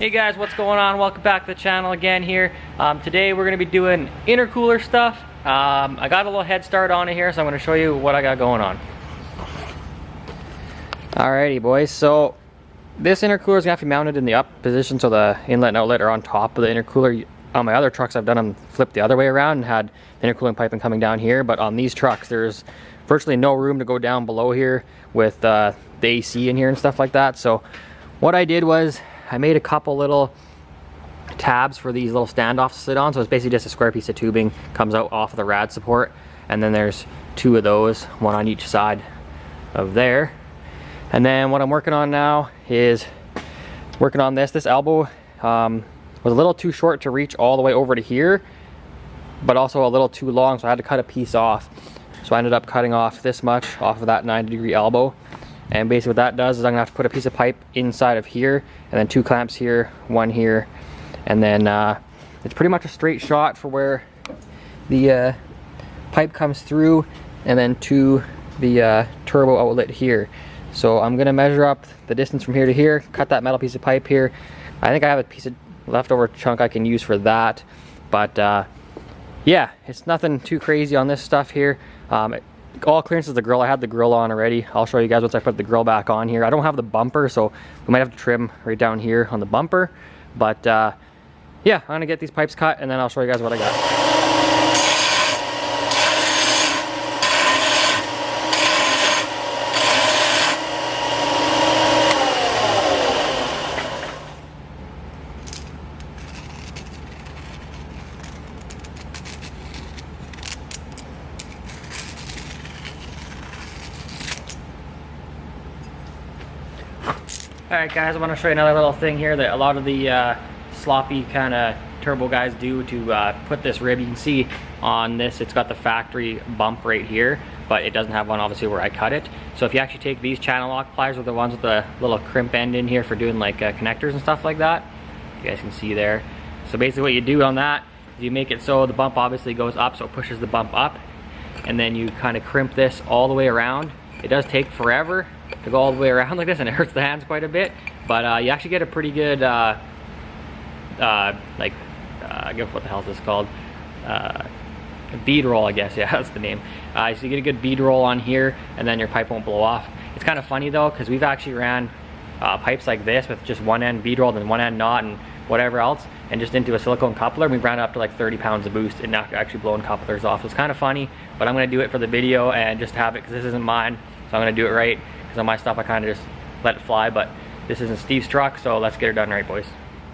Hey guys, what's going on? Welcome back to the channel again here. Today we're going to be doing intercooler stuff. I got a little head start on it here, so I'm going to show you what I got going on. Alrighty boys, so this intercooler is going to have to be mounted in the up position so the inlet and outlet are on top of the intercooler. On my other trucks I've done them flipped the other way around and had the intercooling piping coming down here, but on these trucks there's virtually no room to go down below here with the AC in here and stuff like that. So what I did was I made a couple little tabs for these little standoffs to sit on. So it's basically just a square piece of tubing, comes out off of the rad support, and then there's two of those, one on each side of there. And then what I'm working on now is working on this elbow. Was a little too short to reach all the way over to here, but also a little too long, so I had to cut a piece off. So I ended up cutting off this much off of that 90-degree elbow. And basically what that does is I'm gonna have to put a piece of pipe inside of here, and then two clamps here, one here, and then it's pretty much a straight shot for where the pipe comes through, and then to the turbo outlet here. So I'm gonna measure up the distance from here to here, cut that metal piece of pipe here. I think I have a piece of leftover chunk I can use for that, but yeah, it's nothing too crazy on this stuff here. All clearance is the grill. I had the grill on already. I'll show you guys once I put the grill back on here. I don't have the bumper, so we might have to trim right down here on the bumper, but yeah, I'm gonna get these pipes cut and then I'll show you guys what I got. Alright guys, I want to show you another little thing here that a lot of the sloppy kind of turbo guys do to put this rib. You can see on this it's got the factory bump right here, but it doesn't have one obviously where I cut it. So if you actually take these channel lock pliers, or the ones with the little crimp end in here for doing like connectors and stuff like that, you guys can see there. So basically what you do on that is you make it so the bump obviously goes up, so it pushes the bump up, and then you kind of crimp this all the way around. It does take forever to go all the way around like this, and it hurts the hands quite a bit, but you actually get a pretty good I guess what the hell is this called, bead roll, I guess. Yeah, that's the name. So you get a good bead roll on here, and then your pipe won't blow off. It's kind of funny though, because we've actually ran pipes like this with just one end bead rolled and one end not and whatever else, and just into a silicone coupler. We ran it up to like 30 pounds of boost and not actually blowing couplers off. So it's kind of funny, but I'm going to do it for the video and just have it because this isn't mine, so I'm going to do it right. Because on my stuff I kind of just let it fly, but this isn't Steve's truck, so let's get it done right, boys.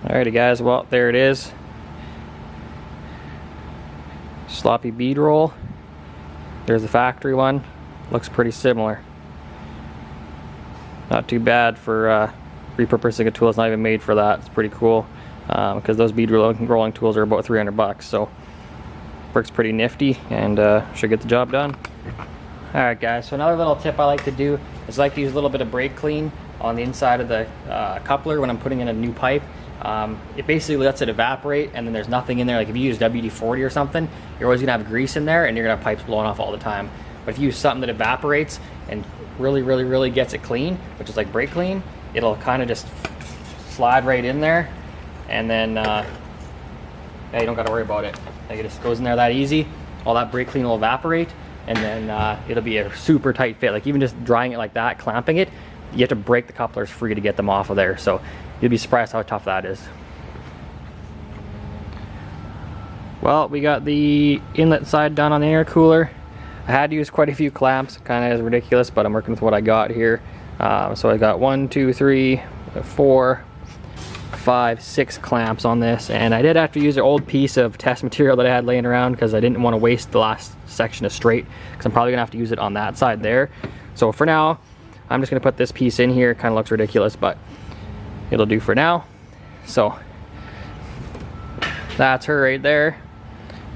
Alrighty guys, well there it is. Sloppy bead roll. There's the factory one. Looks pretty similar. Not too bad for repurposing a tool. It's not even made for that. It's pretty cool, because those bead rolling tools are about 300 bucks, so works pretty nifty and should get the job done. Alright guys, so another little tip I like to do is I like to use a little bit of brake clean on the inside of the coupler when I'm putting in a new pipe. It basically lets it evaporate, and then there's nothing in there. Like if you use WD-40 or something, you're always gonna have grease in there and you're gonna have pipes blowing off all the time. But if you use something that evaporates and really gets it clean, which is like brake clean, it'll kind of just slide right in there, and then yeah, you don't gotta worry about it. Like it just goes in there that easy. All that brake clean will evaporate, and then it'll be a super tight fit. Like even just drying it like that, clamping it, you have to break the couplers free to get them off of there. So you'll be surprised how tough that is. Well, we got the inlet side done on the intercooler. I had to use quite a few clamps, kind of is ridiculous, but I'm working with what I got here. So I got 1, 2, 3, 4, 5, 6 clamps on this, and I did have to use an old piece of test material that I had laying around because I didn't want to waste the last section of straight, because I'm probably gonna have to use it on that side there. So for now I'm just gonna put this piece in here. It kind of looks ridiculous, but it'll do for now. So that's her right there,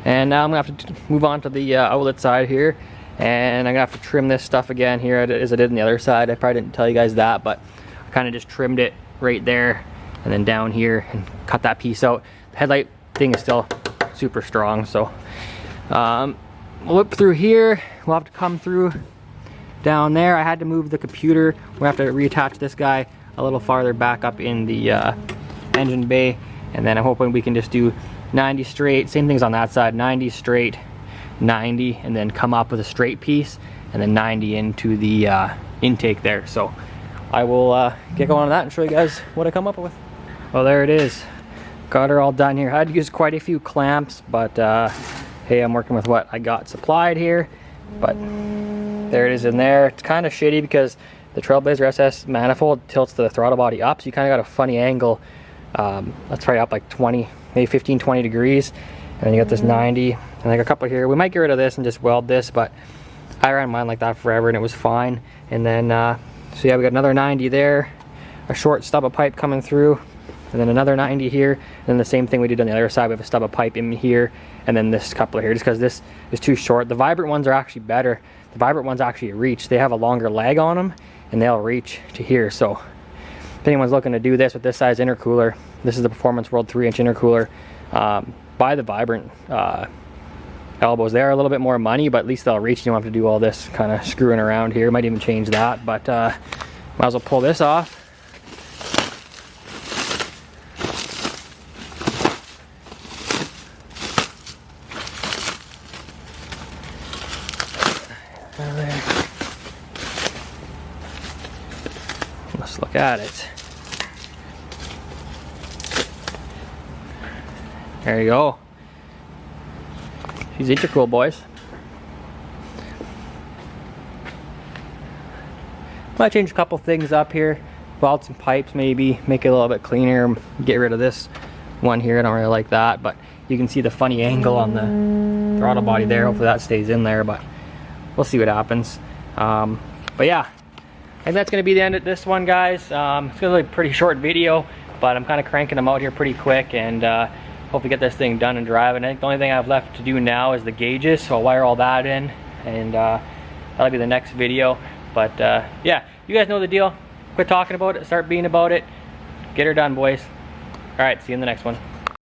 and now I'm gonna have to move on to the outlet side here, and I'm gonna have to trim this stuff again here as I did on the other side. I probably didn't tell you guys that, but I kind of just trimmed it right there and then down here and cut that piece out. The headlight thing is still super strong, so we'll whip through here. We'll have to come through down there. I had to move the computer. We'll have to reattach this guy a little farther back up in the engine bay, and then I'm hoping we can just do 90 straight. Same things on that side, 90 straight, 90, and then come up with a straight piece, and then 90 into the intake there. So I will get going on that and show you guys what I come up with. Well, there it is. Got her all done here. I had to use quite a few clamps, but hey, I'm working with what I got supplied here. But there it is in there. It's kind of shitty because the Trailblazer SS manifold tilts the throttle body up, so you kind of got a funny angle. That's probably up like 20, maybe 15, 20 degrees. And then you got this 90, and like a couple here. We might get rid of this and just weld this, but I ran mine like that forever and it was fine. And then, so yeah, we got another 90 there, a short stub of pipe coming through, and then another 90 here, and then the same thing we did on the other side. We have a stub of pipe in here, and then this couple here, just because this is too short. The Vibrant ones are actually better. The Vibrant ones actually reach. They have a longer leg on them, and they'll reach to here. So if anyone's looking to do this with this size intercooler, this is the Performance World 3-inch intercooler. Buy the Vibrant elbows. They are a little bit more money, but at least they'll reach. You don't have to do all this kind of screwing around here. Might even change that, but might as well pull this off. Let's look at it. There you go. She's intercool, boys. Might change a couple things up here. Weld some pipes, maybe make it a little bit cleaner. Get rid of this one here. I don't really like that, but you can see the funny angle on the throttle body there. Hopefully that stays in there, but we'll see what happens. But yeah, I think that's going to be the end of this one, guys. It's going to be a pretty short video, but I'm kind of cranking them out here pretty quick, and hopefully get this thing done and driving. I think the only thing I have left to do now is the gauges, so I'll wire all that in, and that'll be the next video. But yeah, you guys know the deal. Quit talking about it, start being about it. Get her done, boys. All right, see you in the next one.